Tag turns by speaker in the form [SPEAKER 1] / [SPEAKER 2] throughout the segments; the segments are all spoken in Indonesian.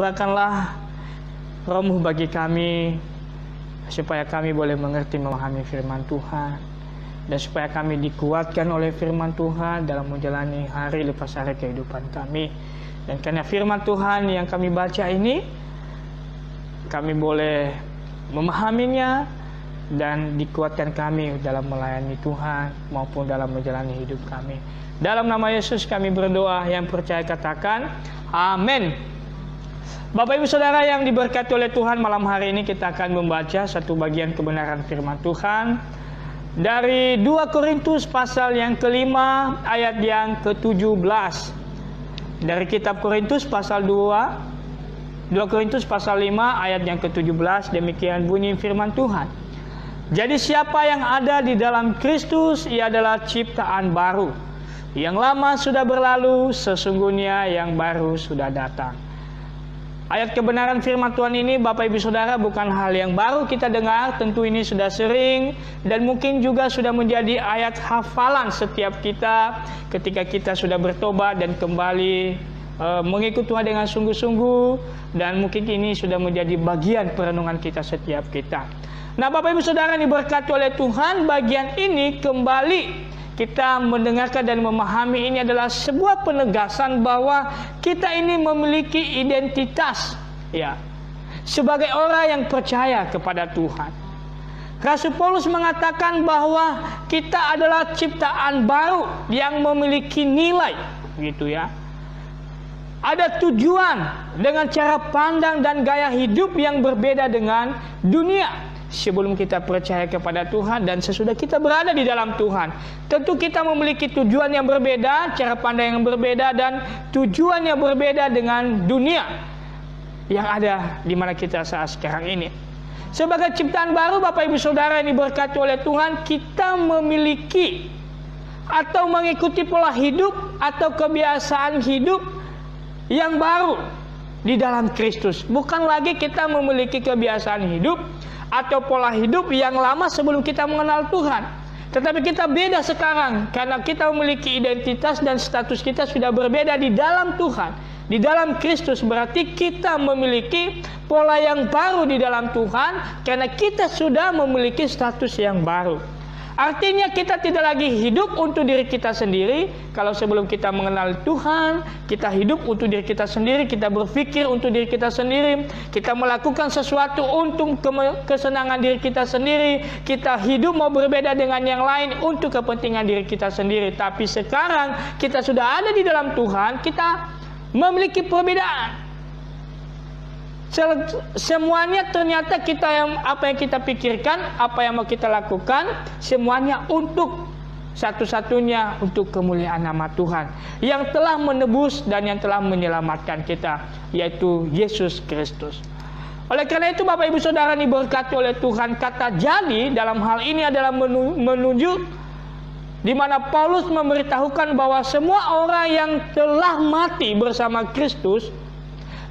[SPEAKER 1] Curahkanlah Roh-Mu bagi kami, supaya kami boleh mengerti memahami firman Tuhan, dan supaya kami dikuatkan oleh firman Tuhan dalam menjalani hari lepas hari kehidupan kami. Dan karena firman Tuhan yang kami baca ini, kami boleh memahaminya dan dikuatkan kami dalam melayani Tuhan maupun dalam menjalani hidup kami. Dalam nama Yesus kami berdoa, yang percaya katakan amin. Bapak Ibu Saudara yang diberkati oleh Tuhan, malam hari ini kita akan membaca satu bagian kebenaran firman Tuhan dari 2 Korintus pasal yang kelima ayat yang ke-17. Dari kitab Korintus pasal 2 Korintus pasal 5 ayat yang ke-17, demikian bunyi firman Tuhan. Jadi siapa yang ada di dalam Kristus, ia adalah ciptaan baru. Yang lama sudah berlalu, sesungguhnya yang baru sudah datang. Ayat kebenaran firman Tuhan ini, Bapak Ibu Saudara, bukan hal yang baru kita dengar. Tentu ini sudah sering dan mungkin juga sudah menjadi ayat hafalan setiap kita ketika kita sudah bertobat dan kembali mengikut Tuhan dengan sungguh-sungguh. Dan mungkin ini sudah menjadi bagian perenungan kita setiap kita. Nah, Bapak Ibu Saudara diberkati oleh Tuhan, bagian ini kembali kita mendengarkan dan memahami ini adalah sebuah penegasan bahwa kita ini memiliki identitas, ya, sebagai orang yang percaya kepada Tuhan. Rasul Paulus mengatakan bahwa kita adalah ciptaan baru yang memiliki nilai, gitu ya. Ada tujuan dengan cara pandang dan gaya hidup yang berbeda dengan dunia. Sebelum kita percaya kepada Tuhan dan sesudah kita berada di dalam Tuhan, tentu kita memiliki tujuan yang berbeda, cara pandang yang berbeda, dan tujuan yang berbeda dengan dunia yang ada di mana kita saat sekarang ini. Sebagai ciptaan baru, Bapak Ibu Saudara yang diberkati oleh Tuhan, kita memiliki atau mengikuti pola hidup atau kebiasaan hidup yang baru di dalam Kristus. Bukan lagi kita memiliki kebiasaan hidup atau pola hidup yang lama sebelum kita mengenal Tuhan. Tetapi kita beda sekarang karena kita memiliki identitas dan status kita sudah berbeda di dalam Tuhan. Di dalam Kristus berarti kita memiliki pola yang baru di dalam Tuhan karena kita sudah memiliki status yang baru. Artinya kita tidak lagi hidup untuk diri kita sendiri. Kalau sebelum kita mengenal Tuhan, kita hidup untuk diri kita sendiri, kita berpikir untuk diri kita sendiri, kita melakukan sesuatu untuk kesenangan diri kita sendiri, kita hidup mau berbeda dengan yang lain untuk kepentingan diri kita sendiri. Tapi sekarang kita sudah ada di dalam Tuhan, kita memiliki perbedaan. Semuanya ternyata apa yang kita pikirkan, apa yang mau kita lakukan, semuanya untuk satu-satunya untuk kemuliaan nama Tuhan yang telah menebus dan yang telah menyelamatkan kita, yaitu Yesus Kristus. Oleh karena itu, Bapak Ibu Saudara diberkati oleh Tuhan, kata jadi dalam hal ini adalah menunjuk di mana Paulus memberitahukan bahwa semua orang yang telah mati bersama Kristus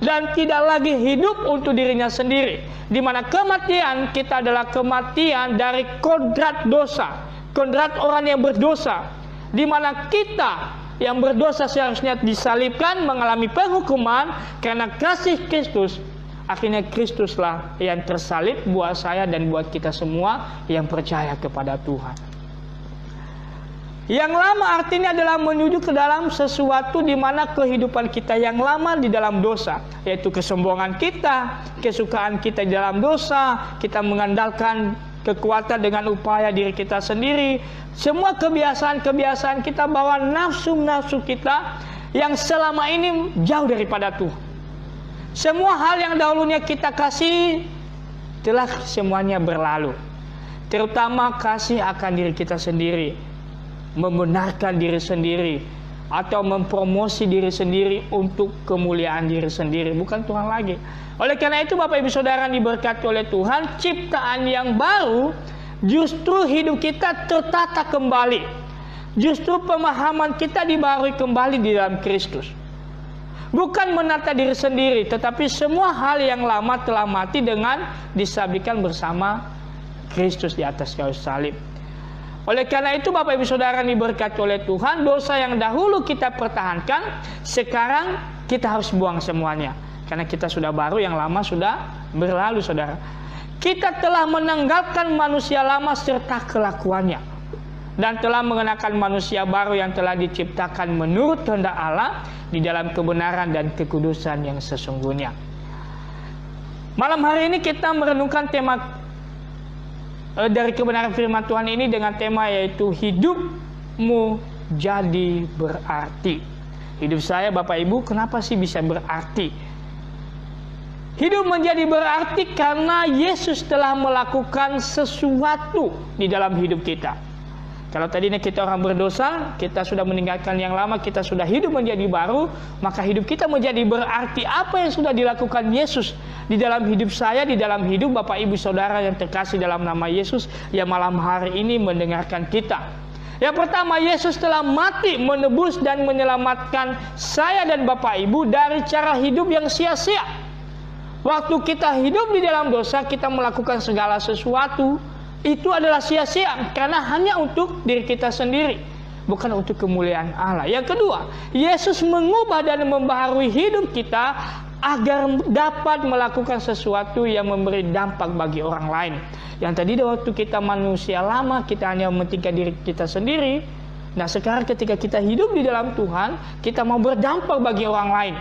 [SPEAKER 1] dan tidak lagi hidup untuk dirinya sendiri, di mana kematian kita adalah kematian dari kodrat dosa, kodrat orang yang berdosa, di mana kita yang berdosa seharusnya disalibkan, mengalami penghukuman karena kasih Kristus. Akhirnya Kristuslah yang tersalib buat saya dan buat kita semua yang percaya kepada Tuhan. Yang lama artinya adalah menuju ke dalam sesuatu di mana kehidupan kita yang lama di dalam dosa, yaitu kesombongan kita, kesukaan kita di dalam dosa, kita mengandalkan kekuatan dengan upaya diri kita sendiri, semua kebiasaan-kebiasaan kita, bawa nafsu-nafsu kita yang selama ini jauh daripada Tuhan. Semua hal yang dahulunya kita kasih telah semuanya berlalu, terutama kasih akan diri kita sendiri, membenarkan diri sendiri atau mempromosi diri sendiri untuk kemuliaan diri sendiri, bukan Tuhan lagi. Oleh karena itu, Bapak Ibu Saudara diberkati oleh Tuhan, ciptaan yang baru justru hidup kita tertata kembali. Justru pemahaman kita dibarui kembali di dalam Kristus. Bukan menata diri sendiri, tetapi semua hal yang lama telah mati dengan disabikan bersama Kristus di atas kayu salib. Oleh karena itu, Bapak Ibu Saudara diberkati oleh Tuhan, dosa yang dahulu kita pertahankan, sekarang kita harus buang semuanya. Karena kita sudah baru, yang lama sudah berlalu, saudara. Kita telah menanggalkan manusia lama serta kelakuannya, dan telah mengenakan manusia baru yang telah diciptakan menurut kehendak Allah di dalam kebenaran dan kekudusan yang sesungguhnya. Malam hari ini kita merenungkan tema dari kebenaran firman Tuhan ini dengan tema yaitu hidupmu jadi berarti. Hidup saya, Bapak Ibu, kenapa sih bisa berarti? Hidup menjadi berarti karena Yesus telah melakukan sesuatu di dalam hidup kita. Kalau tadinya kita orang berdosa, kita sudah meninggalkan yang lama, kita sudah hidup menjadi baru, maka hidup kita menjadi berarti. Apa yang sudah dilakukan Yesus di dalam hidup saya, di dalam hidup Bapak Ibu Saudara yang terkasih dalam nama Yesus, yang malam hari ini mendengarkan kita. Yang pertama, Yesus telah mati menebus dan menyelamatkan saya dan Bapak Ibu dari cara hidup yang sia-sia. Waktu kita hidup di dalam dosa, kita melakukan segala sesuatu, itu adalah sia-sia karena hanya untuk diri kita sendiri, bukan untuk kemuliaan Allah. Yang kedua, Yesus mengubah dan membaharui hidup kita agar dapat melakukan sesuatu yang memberi dampak bagi orang lain. Yang tadi waktu kita manusia lama, kita hanya mementingkan diri kita sendiri. Nah, sekarang ketika kita hidup di dalam Tuhan, kita mau berdampak bagi orang lain.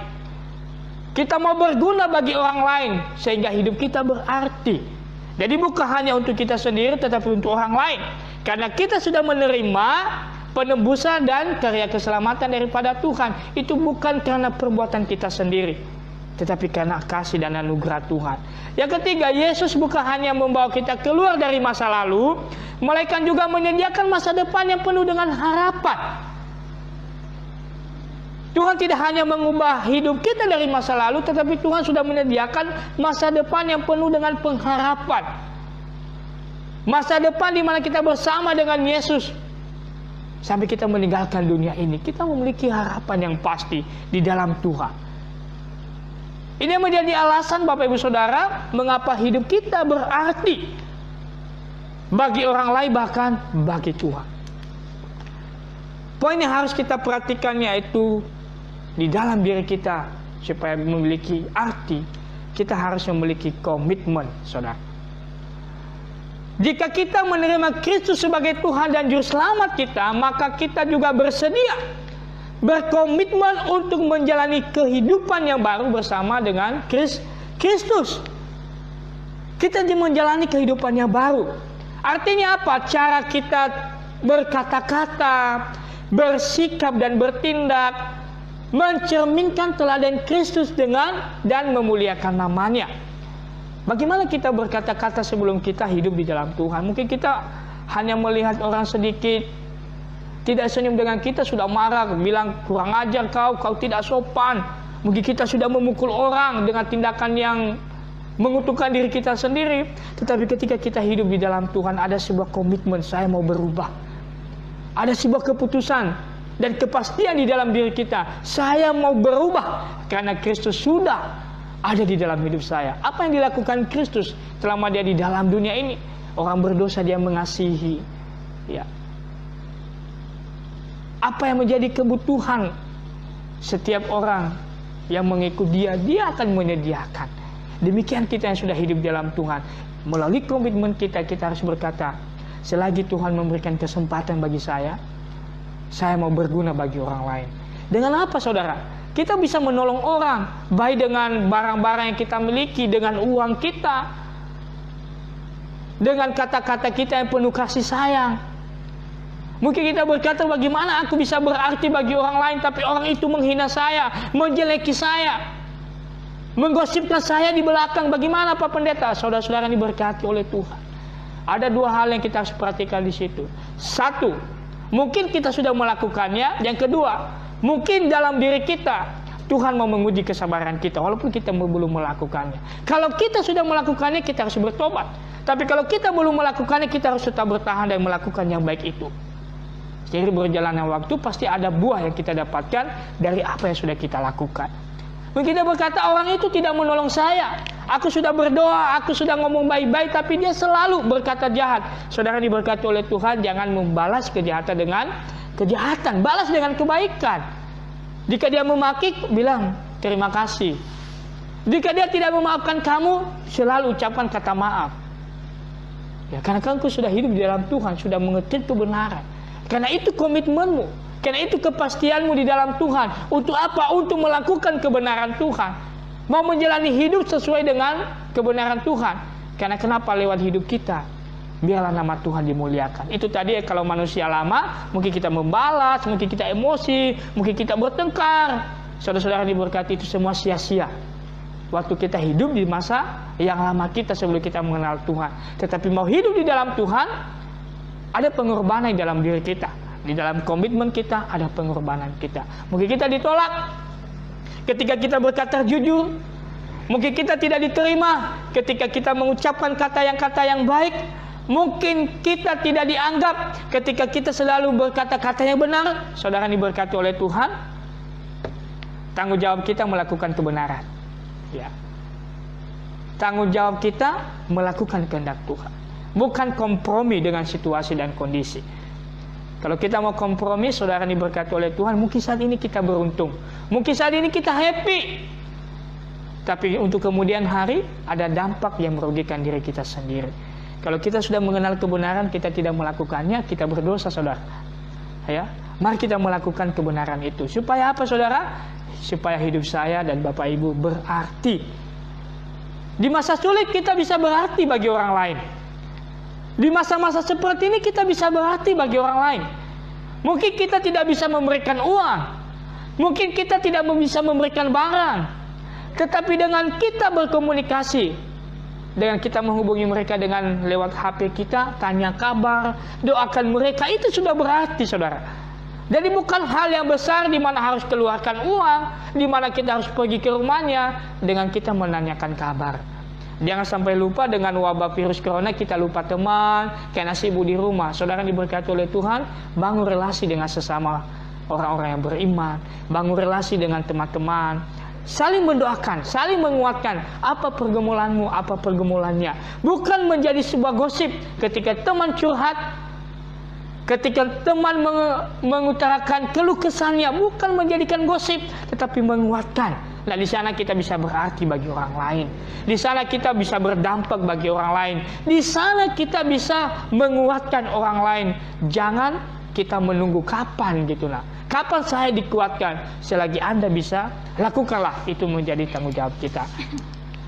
[SPEAKER 1] Kita mau berguna bagi orang lain sehingga hidup kita berarti. Jadi bukan hanya untuk kita sendiri, tetapi untuk orang lain. Karena kita sudah menerima penebusan dan karya keselamatan daripada Tuhan. Itu bukan karena perbuatan kita sendiri, tetapi karena kasih dan anugerah Tuhan. Yang ketiga, Yesus bukan hanya membawa kita keluar dari masa lalu, melainkan juga menyediakan masa depan yang penuh dengan harapan. Tuhan tidak hanya mengubah hidup kita dari masa lalu, tetapi Tuhan sudah menyediakan masa depan yang penuh dengan pengharapan. Masa depan di mana kita bersama dengan Yesus sampai kita meninggalkan dunia ini. Kita memiliki harapan yang pasti di dalam Tuhan. Ini menjadi alasan Bapak Ibu Saudara mengapa hidup kita berarti bagi orang lain, bahkan bagi Tuhan. Poin yang harus kita perhatikan yaitu di dalam diri kita, supaya memiliki arti, kita harus memiliki komitmen, saudara. Jika kita menerima Kristus sebagai Tuhan dan Juru Selamat kita, maka kita juga bersedia, berkomitmen untuk menjalani kehidupan yang baru bersama dengan Kristus. Kita menjalani kehidupan yang baru. Artinya apa? Cara kita berkata-kata, bersikap dan bertindak mencerminkan teladan Kristus dengan dan memuliakan namanya. Bagaimana kita berkata-kata sebelum kita hidup di dalam Tuhan? Mungkin kita hanya melihat orang sedikit tidak senyum dengan kita, sudah marah, bilang kurang ajar kau tidak sopan. Mungkin kita sudah memukul orang dengan tindakan yang mengutukkan diri kita sendiri. Tetapi ketika kita hidup di dalam Tuhan, ada sebuah komitmen, saya mau berubah. Ada sebuah keputusan dan kepastian di dalam diri kita, saya mau berubah karena Kristus sudah ada di dalam hidup saya. Apa yang dilakukan Kristus selama dia di dalam dunia ini? Orang berdosa dia mengasihi, ya. Apa yang menjadi kebutuhan setiap orang yang mengikut dia, dia akan menyediakan. Demikian kita yang sudah hidup dalam Tuhan, melalui komitmen kita, kita harus berkata, selagi Tuhan memberikan kesempatan bagi saya mau berguna bagi orang lain. Dengan apa, saudara? Kita bisa menolong orang, baik dengan barang-barang yang kita miliki, dengan uang kita, dengan kata-kata kita yang penuh kasih sayang. Mungkin kita berkata, bagaimana aku bisa berarti bagi orang lain, tapi orang itu menghina saya, menjeleki saya, menggosipkan saya di belakang. Bagaimana Pak Pendeta? Saudara-saudara ini diberkati oleh Tuhan. Ada dua hal yang kita harus perhatikan di situ. Satu, mungkin kita sudah melakukannya. Yang kedua, mungkin dalam diri kita Tuhan mau menguji kesabaran kita walaupun kita belum melakukannya. Kalau kita sudah melakukannya, kita harus bertobat. Tapi kalau kita belum melakukannya, kita harus tetap bertahan dan melakukan yang baik itu. Jadi berjalannya waktu pasti ada buah yang kita dapatkan dari apa yang sudah kita lakukan. Mungkin kita berkata, orang itu tidak menolong saya. Aku sudah berdoa, aku sudah ngomong baik-baik, tapi dia selalu berkata jahat. Saudara diberkati oleh Tuhan, jangan membalas kejahatan dengan kejahatan, balas dengan kebaikan. Jika dia memaki, bilang terima kasih. Jika dia tidak memaafkan kamu, selalu ucapkan kata maaf. Ya, karena kamu sudah hidup di dalam Tuhan, sudah mengerti kebenaran. Karena itu komitmenmu, karena itu kepastianmu di dalam Tuhan. Untuk apa? Untuk melakukan kebenaran Tuhan. Mau menjalani hidup sesuai dengan kebenaran Tuhan. Karena kenapa? Lewat hidup kita, biarlah nama Tuhan dimuliakan. Itu tadi ya, kalau manusia lama, mungkin kita membalas, mungkin kita emosi, mungkin kita bertengkar. Saudara-saudara diberkati, itu semua sia-sia. Waktu kita hidup di masa yang lama kita sebelum kita mengenal Tuhan. Tetapi mau hidup di dalam Tuhan, ada pengorbanan di dalam diri kita. Di dalam komitmen kita ada pengorbanan kita. Mungkin kita ditolak ketika kita berkata jujur. Mungkin kita tidak diterima ketika kita mengucapkan kata yang baik. Mungkin kita tidak dianggap ketika kita selalu berkata-kata yang benar. Saudara diberkati oleh Tuhan, tanggung jawab kita melakukan kebenaran. Ya. Tanggung jawab kita melakukan kehendak Tuhan. Bukan kompromi dengan situasi dan kondisi. Kalau kita mau kompromi, saudara diberkati oleh Tuhan, mungkin saat ini kita beruntung. Mungkin saat ini kita happy. Tapi untuk kemudian hari, ada dampak yang merugikan diri kita sendiri. Kalau kita sudah mengenal kebenaran, kita tidak melakukannya, kita berdosa, saudara. Ya, mari kita melakukan kebenaran itu. Supaya apa, saudara? Supaya hidup saya dan Bapak Ibu berarti. Di masa sulit kita bisa berarti bagi orang lain. Di masa-masa seperti ini kita bisa berarti bagi orang lain. Mungkin kita tidak bisa memberikan uang. Mungkin kita tidak bisa memberikan barang. Tetapi dengan kita berkomunikasi, dengan kita menghubungi mereka dengan lewat HP kita, tanya kabar, doakan mereka, itu sudah berarti, saudara. Jadi bukan hal yang besar di mana harus keluarkan uang, di mana kita harus pergi ke rumahnya, dengan kita menanyakan kabar. Jangan sampai lupa dengan wabah virus corona kita lupa teman, karena sibuk di rumah. Saudara diberkati oleh Tuhan, bangun relasi dengan sesama orang-orang yang beriman, bangun relasi dengan teman-teman, saling mendoakan, saling menguatkan. Apa pergumulanmu, apa pergumulannya. Bukan menjadi sebuah gosip ketika teman curhat, ketika teman mengutarakan keluh kesahnya, bukan menjadikan gosip, tetapi menguatkan. Nah, di sana kita bisa berarti bagi orang lain. Di sana kita bisa berdampak bagi orang lain. Di sana kita bisa menguatkan orang lain. Jangan kita menunggu kapan gitu nah. Kapan saya dikuatkan? Selagi Anda bisa, lakukanlah. Itu menjadi tanggung jawab kita.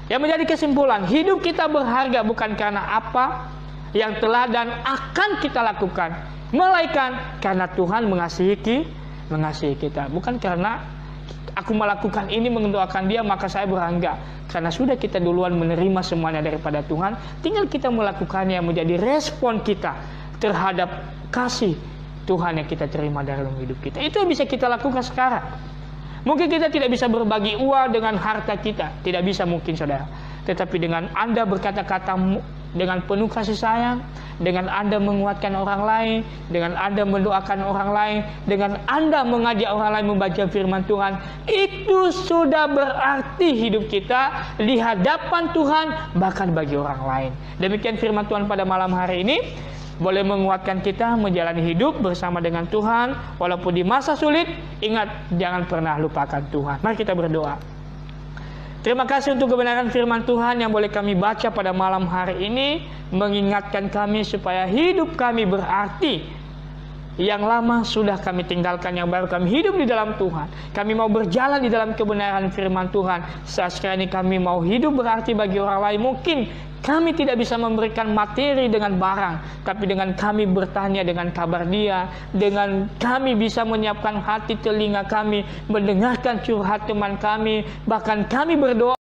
[SPEAKER 1] Yang menjadi kesimpulan, hidup kita berharga bukan karena apa yang telah dan akan kita lakukan, melainkan karena Tuhan mengasihi kita. Bukan karena aku melakukan ini mendoakan dia maka saya berangga. Karena sudah kita duluan menerima semuanya daripada Tuhan, tinggal kita melakukannya, menjadi respon kita terhadap kasih Tuhan yang kita terima dalam hidup kita. Itu yang bisa kita lakukan sekarang. Mungkin kita tidak bisa berbagi uang dengan harta kita, tidak bisa mungkin, saudara. Tetapi dengan Anda berkata-kata dengan penuh kasih sayang, dengan Anda menguatkan orang lain, dengan Anda mendoakan orang lain, dengan Anda mengajak orang lain membaca firman Tuhan, itu sudah berarti hidup kita di hadapan Tuhan, bahkan bagi orang lain. Demikian firman Tuhan pada malam hari ini, boleh menguatkan kita menjalani hidup bersama dengan Tuhan, walaupun di masa sulit. Ingat, jangan pernah lupakan Tuhan. Mari kita berdoa. Terima kasih untuk kebenaran firman Tuhan yang boleh kami baca pada malam hari ini, mengingatkan kami supaya hidup kami berarti. Yang lama sudah kami tinggalkan, yang baru kami hidup di dalam Tuhan. Kami mau berjalan di dalam kebenaran firman Tuhan. Saat sekarang ini kami mau hidup berarti bagi orang lain. Mungkin kami tidak bisa memberikan materi dengan barang, tapi dengan kami bertanya dengan kabar dia, dengan kami bisa menyiapkan hati telinga kami, mendengarkan curhat teman kami, bahkan kami berdoa